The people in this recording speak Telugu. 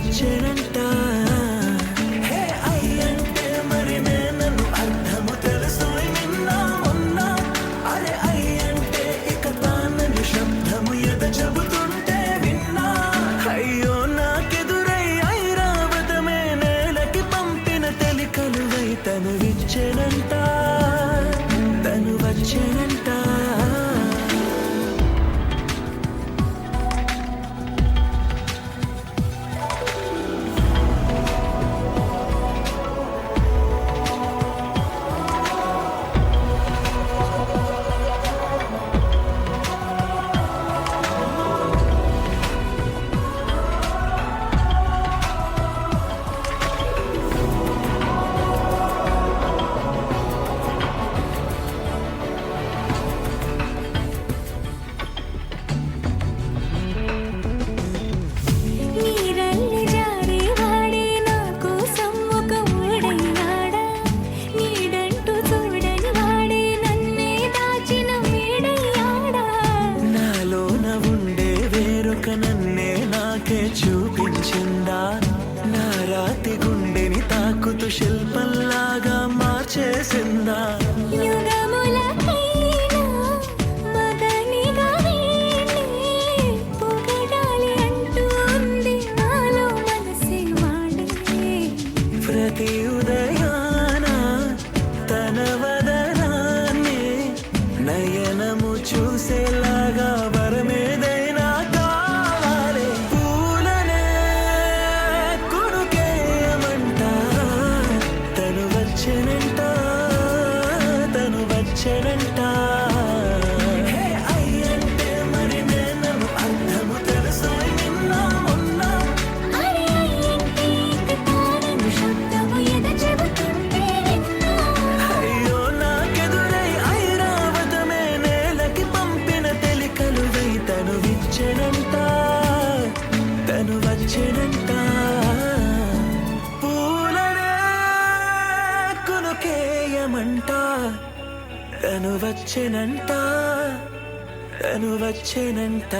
వచ్చేనంట. హే అయ్యంటే మరి నేను అర్థము తెలుసు నిన్న మొన్న. అరే అయ్యంటే ఇక తానని శబ్దము ఎద చెబుతుంటే విన్నా. అయ్యో నాకెదురై ఐరావతమే నేలకి పంపిన తెలికలువై తను విచ్చెనంట, తను వచ్చేనంట. నన్నే నాకే చూపించిందా, నా రాతి గుండెని తాకుతూ శిల్పంలాగా మార్చేసిందా. ప్రతి ఉదయాన తన వదనాన్ని నయనము చూసేలాగా వరమేదైనా కావాలి. పూలనే కొనుకేయమంట, తను వచ్చేనంట, తను వచ్చేనంట. అయ్యంటే మరి నేను అర్థము తెలుసు నిన్న మొన్న. అయ్యో నాకెదురై ఐరావతమే నేలకి పంపిన తెలికలువై తను విచ్చెనంట, తను వచ్చేనంట. పూలనే కొనుకేయమంట, తను వచ్చేనంట, తను వచ్చేనంట.